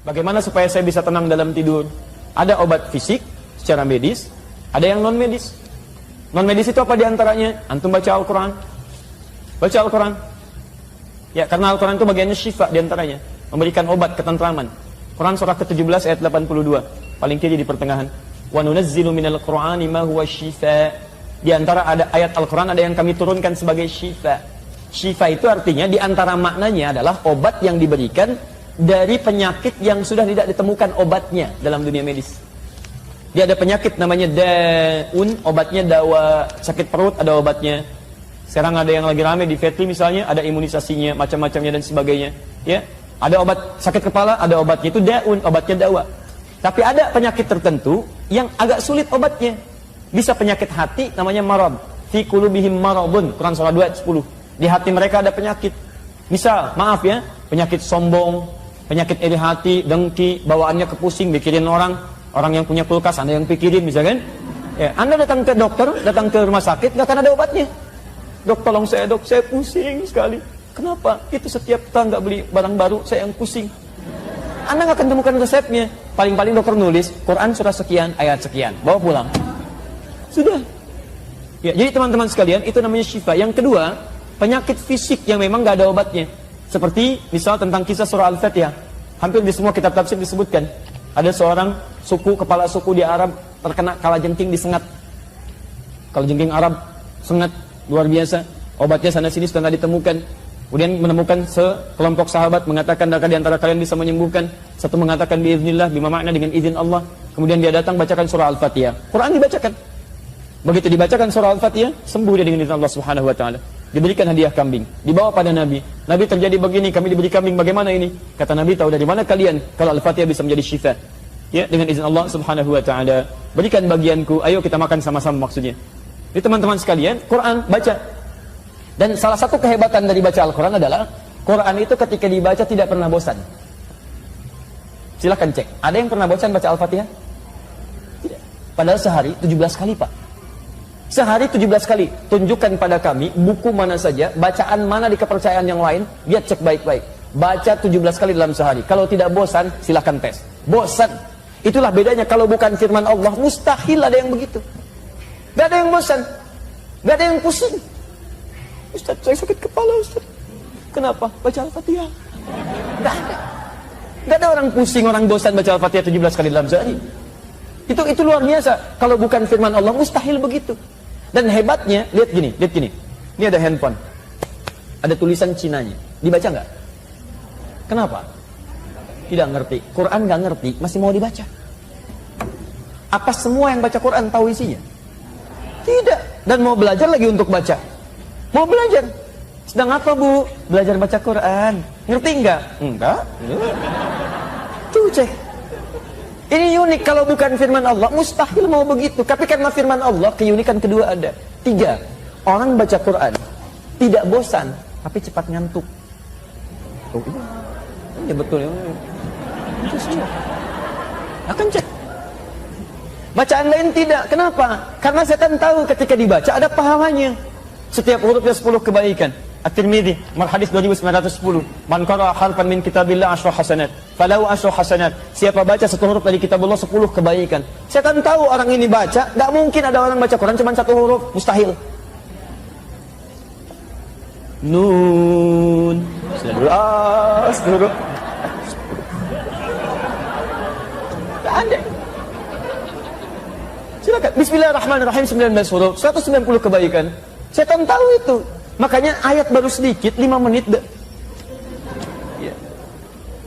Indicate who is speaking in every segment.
Speaker 1: Bagaimana supaya saya bisa tenang dalam tidur? Ada obat fisik secara medis, ada yang non medis. Non medis itu apa diantaranya? Antum baca Al-Quran. Baca Al-Quran. Ya, karena Al-Quran itu bagiannya syifa diantaranya, memberikan obat ketentraman. Quran surah ke-17 ayat 82, paling kiri di pertengahan. Wa nunazzilu minal Qur'ani ma huwa syifa. Di antara ada ayat Al-Quran ada yang kami turunkan sebagai syifa. Syifa itu artinya di antara maknanya adalah obat yang diberikan dari penyakit yang sudah tidak ditemukan obatnya dalam dunia medis. Dia ada penyakit namanya daun, obatnya dawa. Sakit perut ada obatnya. Sekarang ada yang lagi rame di Vetri misalnya, ada imunisasinya, macam-macamnya dan sebagainya. Ya, ada obat sakit kepala, ada obatnya, itu daun, obatnya dawa. Tapi ada penyakit tertentu yang agak sulit obatnya. Bisa penyakit hati, namanya marad. Fi qulubihim maradun, Quran surah 2 ayat 10. Di hati mereka ada penyakit. Misal, maaf ya, penyakit sombong, penyakit iri hati, dengki, bawaannya kepusing, mikirin orang yang punya kulkas, Anda yang pikirin misalkan. Ya, Anda datang ke dokter, datang ke rumah sakit, nggak akan ada obatnya. Dok, tolong saya dok, saya pusing sekali. Kenapa? Itu setiap kita nggak beli barang baru, saya yang pusing. Anda nggak akan temukan resepnya. Paling-paling dokter nulis, Quran surah sekian, ayat sekian. Bawa pulang. Sudah. Ya, jadi teman-teman sekalian, itu namanya syifa. Yang kedua, penyakit fisik yang memang nggak ada obatnya. Seperti misal tentang kisah surah Al-Fatihah. Hampir di semua kitab tafsir disebutkan. Ada seorang suku, kepala suku di Arab terkena kalajengking disengat. Kalajengking Arab sengat luar biasa. Obatnya sana sini sudah nggak ditemukan. Kemudian menemukan sekelompok sahabat mengatakan, adakah di antara kalian bisa menyembuhkan? Satu mengatakan biiznillah, bima makna dengan izin Allah. Kemudian dia datang bacakan surah Al-Fatihah. Quran dibacakan. Begitu dibacakan surah Al-Fatihah, sembuh dia dengan izin Allah Subhanahu wa taala. Diberikan hadiah kambing, dibawa pada Nabi. Nabi, terjadi begini, kami diberi kambing, bagaimana ini? Kata Nabi, tahu dari mana kalian kalau Al-Fatihah bisa menjadi syifa? Ya, dengan izin Allah Subhanahu wa taala. Berikan bagianku, ayo kita makan sama-sama maksudnya. Jadi teman-teman sekalian, Quran baca. Dan salah satu kehebatan dari baca Al-Quran adalah Quran itu ketika dibaca tidak pernah bosan. Silahkan cek, ada yang pernah bosan baca Al-Fatihah? Tidak. Padahal sehari 17 kali Pak. Sehari 17 kali. Tunjukkan pada kami buku mana saja, bacaan mana di kepercayaan yang lain, dia cek baik-baik. Baca 17 kali dalam sehari. Kalau tidak bosan, silahkan tes. Bosan. Itulah bedanya, kalau bukan firman Allah, mustahil ada yang begitu. Gak ada yang bosan. Gak ada yang pusing. Ustaz, saya sakit kepala Ustaz. Kenapa? Baca Al-Fatihah. Gak ada. Gak ada orang pusing, orang bosan baca Al-Fatihah 17 kali dalam sehari. Itu luar biasa. Kalau bukan firman Allah, mustahil begitu. Dan hebatnya, lihat gini. Ini ada handphone. Ada tulisan Cinanya. Dibaca nggak? Kenapa? Tidak ngerti. Quran nggak ngerti, masih mau dibaca. Apa semua yang baca Quran tahu isinya? Tidak. Dan mau belajar lagi untuk baca. Mau belajar. Sedang apa Bu? Belajar baca Quran. Ngerti nggak? Enggak. Tuh cek. Ini unik, kalau bukan firman Allah, mustahil mau begitu. Tapi karena firman Allah, keunikan kedua ada. 3, orang baca Quran tidak bosan, tapi cepat ngantuk. Oh, iya betul ya. Itu semua. Akan cek. Bacaan lain tidak. Kenapa? Karena setan tahu ketika dibaca ada pahalanya. Setiap hurufnya 10 kebaikan. At-Tirmidzi, hadis 2910. Man qara'a harfan min kitabillah 10 hasanat. Falau 10 hasanat. Siapa baca satu huruf dari kitabullah 10 kebaikan. Setan tahu orang ini baca, enggak mungkin ada orang baca Quran cuma satu huruf, mustahil. Nun. Sudah enggak ada. Silakan. Bismillahirrahmanirrahim 19 huruf, 190 kebaikan. Setan tahu itu. Makanya ayat baru sedikit, 5 menit ya.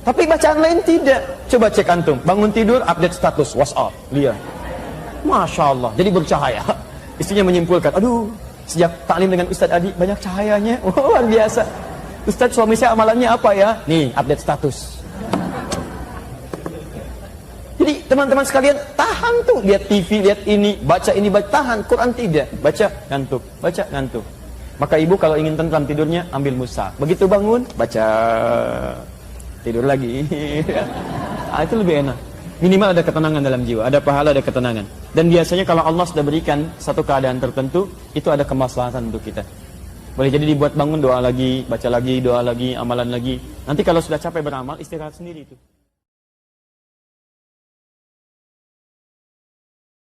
Speaker 1: Tapi bacaan lain tidak. Coba cek antum, bangun tidur, update status WhatsApp, lihat. Masya Allah, jadi bercahaya. Istrinya menyimpulkan, aduh, sejak taklim dengan Ustadz Adi, banyak cahayanya. Luar biasa. Ustadz, suami saya amalannya apa ya? Nih, update status. Jadi teman-teman sekalian, tahan tuh. Lihat TV, lihat ini, baca, tahan. Quran tidak. Baca, ngantuk. Baca, ngantuk. Maka ibu kalau ingin tentram tidurnya, ambil mushaf. Begitu bangun, baca, tidur lagi. Itu lebih enak. Minimal ada ketenangan dalam jiwa, ada pahala, ada ketenangan. Dan biasanya kalau Allah sudah berikan satu keadaan tertentu, itu ada kemaslahatan untuk kita. Boleh jadi dibuat bangun, doa lagi, baca lagi, doa lagi, amalan lagi. Nanti kalau sudah capek beramal, istirahat sendiri itu.